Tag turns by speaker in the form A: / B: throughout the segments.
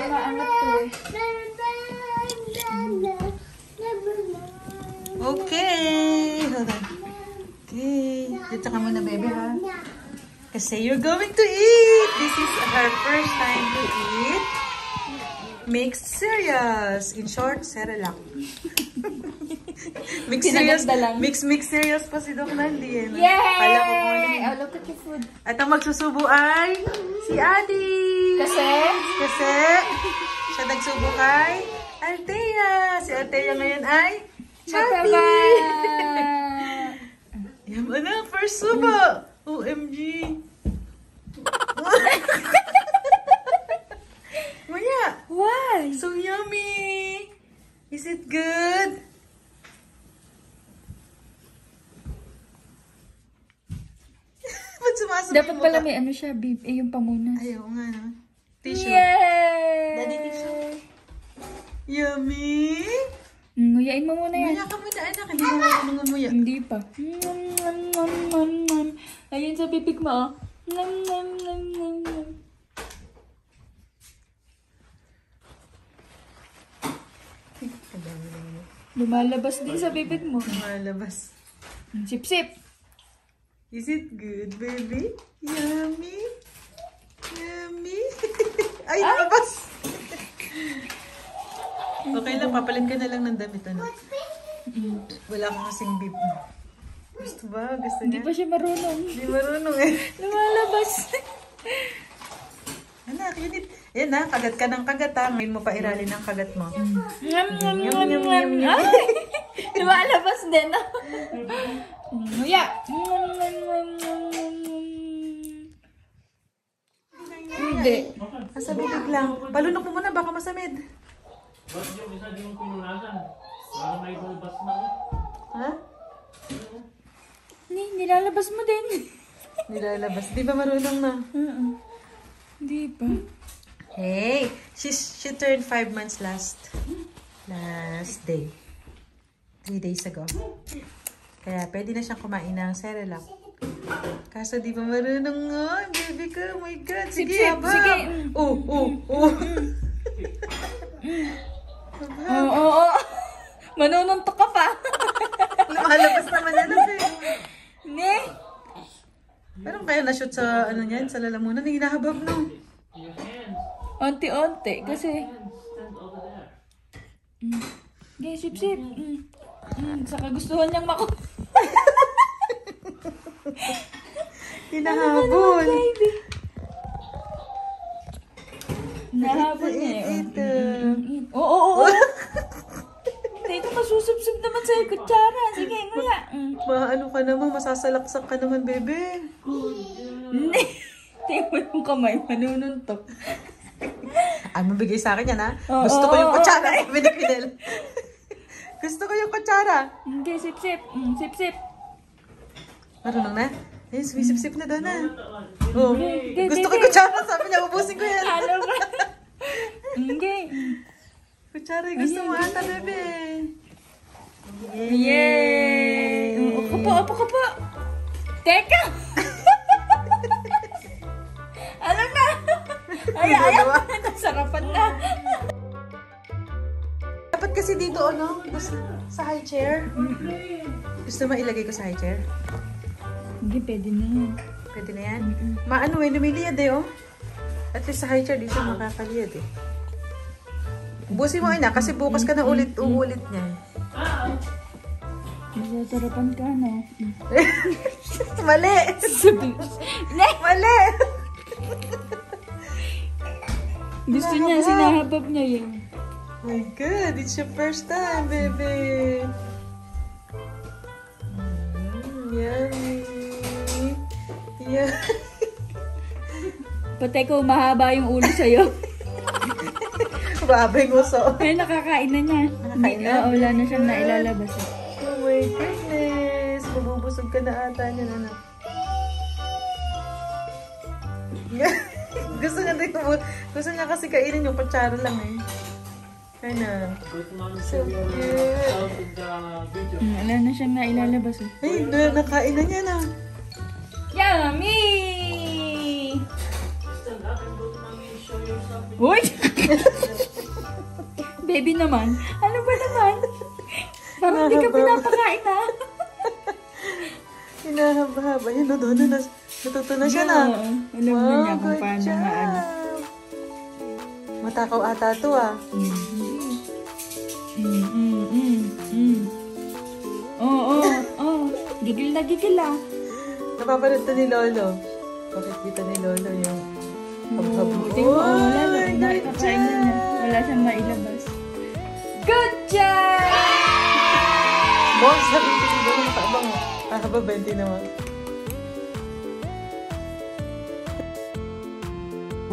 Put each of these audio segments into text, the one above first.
A: Maangat to eh.
B: Okay. Hold on. Okay. Dito ka muna, baby, ha? Kasi you're going to eat. This is her first time to eat mixed cereals. In short, Cerelac. Mixed cereals. Mixed cereals pa si Doc Nandi.
A: Yay! Oh, look at your food.
B: At ang magsusubo ay si Adi.
A: Kasi
B: siya nagsubo kay Althea. Si Althea ngayon ay Chubby. Yan mo na, first subo. OMG. Maya.
A: Why?
B: So yummy. Is it good? Ba't sumasabay
A: Dapat pala may ano siya, babe. Yung pamunas.
B: Ayaw nga, no? Tissue.
A: Yay!
B: Daddy tissue. Yummy.
A: Nguyain mo muna yan.
B: Nguya ka muna, anak. Hindi mo marunong nguya.
A: Hindi pa. Ayun sa bibig mo, oh. Lumalabas din sa bibig mo.
B: Lumalabas.
A: Sip-sip.
B: Is it good, baby? Yummy. Yummy. Ay, lumabas. Okay lang, papalit ka na lang ng damit, ano? Wala akong kasing bib. Gusto ba? Gusto niya?
A: Hindi pa siya marunong.
B: Hindi marunong eh.
A: Lumalabas.
B: Anak, yun. Yan na, kagat ka ng kagat ha. Ngayon mo pa iralin ang kagat mo.
A: Lumalabas din. Nguya. Hindi.
B: Nasa bibig lang. Palunok mo muna, baka masamid.
C: Ba't yung isa yung pinunasan? Parang may bulbas na.
B: Ha?
A: Nilalabas mo din.
B: Nilalabas. Di ba marunong na?
A: Hindi pa.
B: Hey, she turned 5 months last day. 3 days ago. Kaya pwede na siyang kumain ng Cerelac. Kaso di ba marunong nga? Baby ko, oh my God. Sige,
A: Sip-sip, sige. Oo. Manununtok ka pa.
B: Lumalabas naman yan eh.
A: Ne?
B: Meron kaya na-shoot sa ano niyan, sa lalamunan. Hinahabab no.
A: Onti-onti kasi.
C: Stand over there.
A: Okay, sip-sip. Sa kagustuhan niyang mako.
B: Hinahabol.
A: Baby. Hinahabol niya eh.
B: Ito.
A: Oo. Teka, masusubsub naman sa'yo kutsara. Sige, nguya.
B: Maano ka naman, masasalaksak ka naman, bebe.
A: Hindi. Tingnan mo yung kamay, manununtok.
B: Mabigay sa akin yan, ha?
A: Oo,
B: Gusto ko yung
A: oo,
B: kutsara. Pinipinil. Gusto ko yung kutsara.
A: Okay, sip-sip. Sip-sip.
B: Marunong na? Ayun, sumisip-sip na doon, ha? Oh.
A: Okay,
B: Gusto ko yung kutsara. Sabi niya, ubusin ko yan.
A: Ano ba? Okay.
B: Kutsara, gusto mo ata, bebe.
A: Yay! Opo ka po. Teka! Alam na! Ay, nasarapan na.
B: Dapat kasi dito, ano? Sa high chair. Gusto mo ilagay ko sa high chair?
A: Hindi, pwede na yan.
B: Pwede na yan? Maano eh, lumiliyad eh, oh. At least sa high chair, di siya makakaliyad eh. Ubusin mo, ina, kasi bukas ka na uulit niya.
A: Masasarapan ka, no?
B: Mali! Mali!
A: Gusto niya, sinahabab niya yun.
B: Oh my God, it's your first time, baby. Yummy. Yeah.
A: Patay ko, mahaba yung ulo sa'yo.
B: Babay nguso.
A: Ay, nakakain na niya.
B: Nakakain na?
A: Wala na siyang nailalabas.
B: Oh my goodness. Mabubusog ka na ata niyan, anak. Gusto niya kasi kainin yung kutsara lang eh. Ano? So cute.
A: Wala na siyang nailalabas eh.
B: Ay, nakain na niya na.
A: Yummy! Uy! Baby naman. Ano ba naman? Parang hindi ka pinapakain na.
B: Hinahaba-haba. Yun, no, doon. Natuto na siya na.
A: Alam na niya kung
B: good
A: paano
B: job.
A: nga ano.
B: Matakaw ata to ah.
A: Oo. Gigil na gigil ah.
B: Napapanood to ni Lolo. Bakit kita ni Lolo yung hab-hab mo?
A: Tingnan mo, wala na.
B: Good
A: Nakakain na niya.
B: job.
A: Wala siyang mailabas. Good job!
B: Boss, sabi ko si Lolo nakabang mo. Haba 20 naman.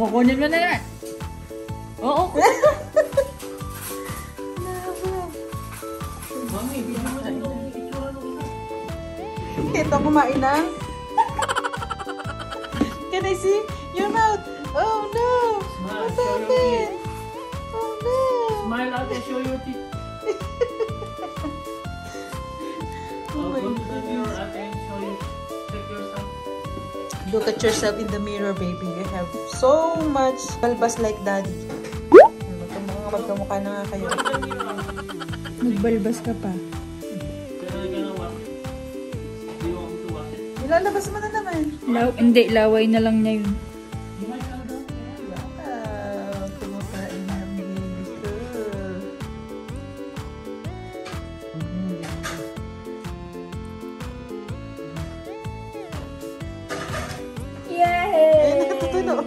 A: Kukunin mo na naman. Oo.
C: Mami, bigyan mo na itong itsura nung isa.
B: Ito kumain na. Can I see your mouth? Oh no!
C: Smile,
B: What
C: show your
B: happened? Oh no!
C: Smile ate, show your teeth.
B: Oh my
C: Go to the mirror ate and show you. Check yourself.
B: Look at yourself in the mirror, baby. You have so much balbas like daddy. Magkamukha na nga kayo.
A: Magbalbas ka pa.
C: Pero you're gonna wash it. Do you want me to wash it?
B: Nilalabas mo na naman.
A: Hindi, laway na lang niya yun.
C: You might calm down.
B: Kumakain na ang baby ko.
A: Yay!
B: Ay, nakatutulo.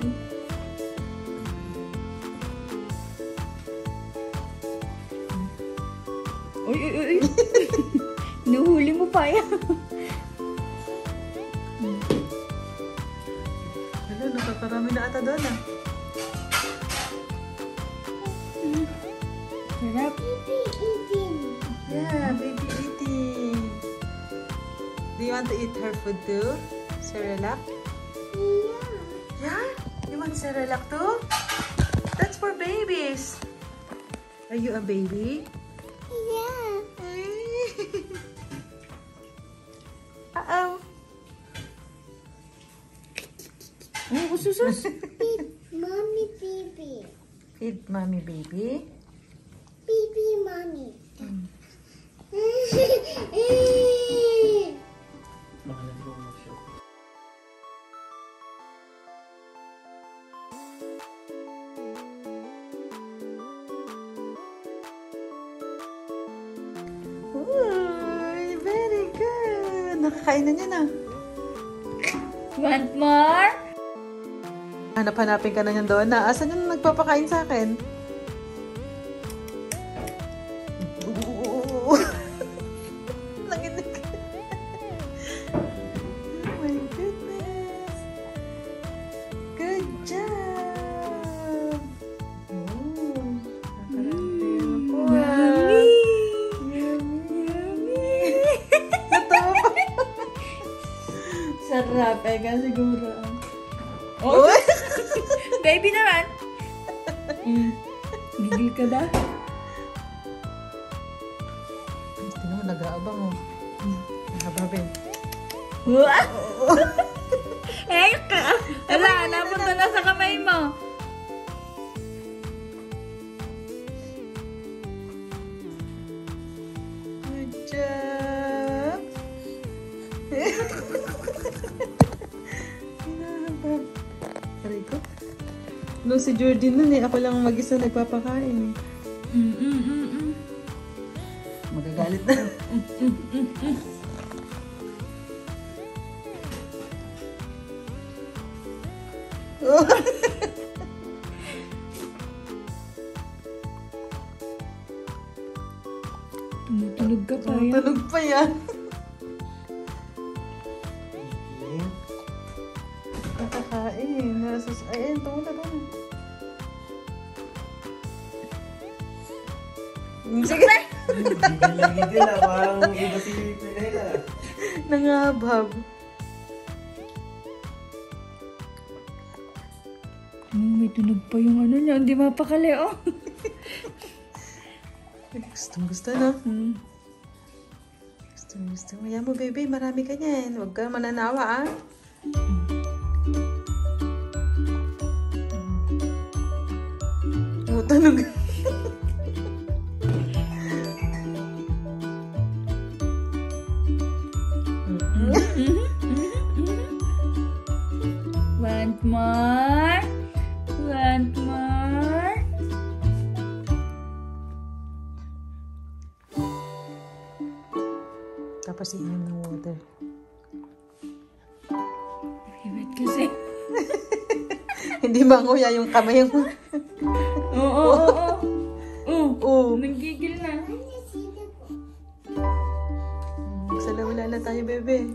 A: Uy. Nuhuli mo pa yan.
B: Ano, nakakarami na ata doon ah.
A: Sarap.
B: Yeah, baby eating. Do you want to eat her food too? Cerelac? Yeah? You want Cerelac too? That's for babies. Are you a baby? Yeah. Uh-oh.
A: Oh, ususus.
D: Mommy, baby.
B: Feed mommy, baby.
D: Baby, mommy.
C: Baka nag-go mo siya.
B: Uy, very good. Nakakain na niya na.
A: Want more?
B: Hanap-hanapin ka na niyan doon na. Asan yung nagpapakain sa akin? Nanginig. Oh my goodness. Good job. Oh, nakarating po.
A: Yummy!
B: Yummy. Natawa pa.
A: Sarap eh, siguro.
B: Oh.
A: Baby naman. Gigil ka ba?
B: Tingnan mo, nag-aabang mo. Nahababin.
A: Eh, wala, napunta na sa kamay mo.
B: Good job. Hinahabang. Aray ko. No, si Jordan nun eh. Ako lang mag-isa nagpapakain. Magagalit na. Oh.
A: Tumutunog ka pa yan.
B: Tunog pa yan. Nakakain. Ayun, tumula doon. Sige na.
C: Gigil na, parang iba si Pinela.
B: Nangabhab.
A: May tunog pa yung ano niya. Hindi mapakali, oh.
B: Gusto na. Gusto mo. Yan mo, baby. Marami ka niyan. Huwag ka mananawa, ah. Tumutunog.
A: Want more? Want more?
B: Tapos iinom ng water.
A: Favorite kasi.
B: Hindi ba nguya yung kamay mo?
A: Oo.
B: Oo.
A: Nanggigil na.
B: Salawala na tayo, bebe.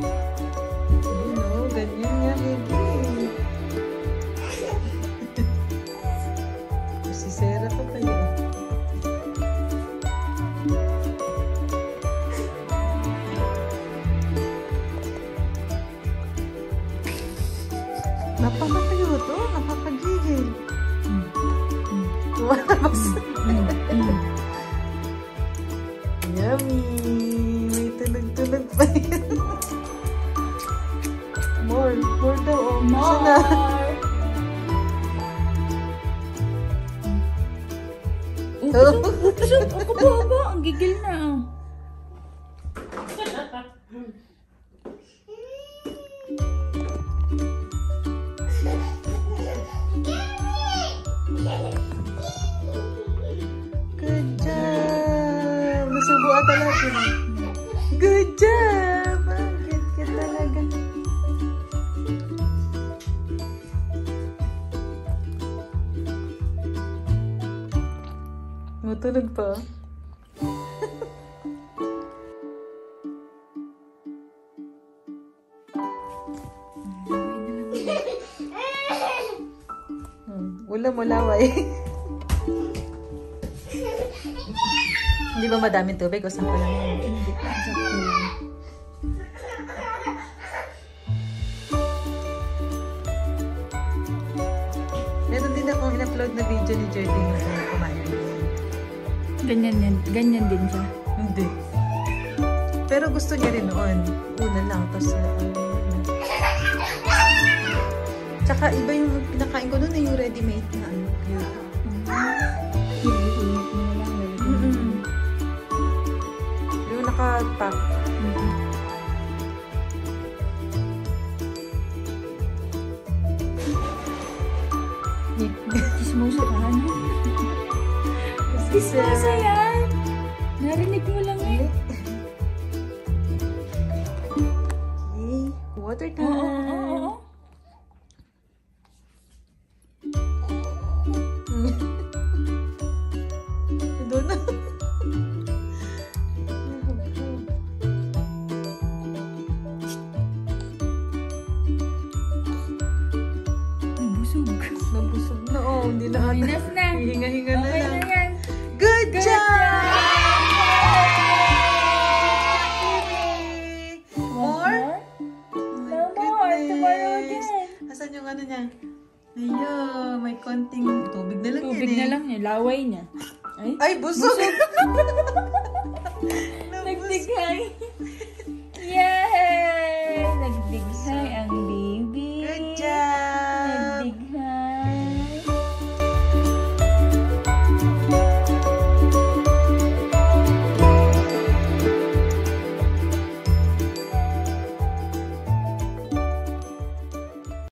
B: Ayun o, ganyan nga, bebe. Si Sarah pa kayo. Napakatayo to, napakagigil. Tumalabas. Yummy! May tunog-tunog pa yan. More daw. Oh. Gusto na.
A: Upsot, ako ba? Ang gigil na.
B: Good job! Nasubo ata lahat yun. Good job! Ang cute talaga. Matulog pa. Wala mo laway. Hindi ba madaming tubig? O saan ko lang yun?
A: Hindi pa. Sakto lang.
B: Meron din akong in-upload na video ni Jordan yung kumain.
A: Ganyan din siya.
B: Hindi. Pero gusto niya rin noon. Una lang. Tapos, tsaka iba yung pinakain ko noon yung ready-made na ano. Yung naka-pack.
A: Chismosa ka, ano? Chismosa yan! Narinig mo lang eh.
B: Okay. Water time.
A: Oo.
B: Doon na.
A: Nabusog.
B: Nabusog na. Oh, hindi na ata.
A: Enough na.
B: Hihinga-hinga na
A: Okay
B: lang.
A: na yan.
B: Good job! More?
A: No more. Tomorrow again.
B: Asan yung ano niya? Ayun, may konting tubig na lang
A: Tubig
B: yan
A: na
B: eh.
A: lang niya. Laway niya. Ay,
B: Ay, busog!
A: nagtigay.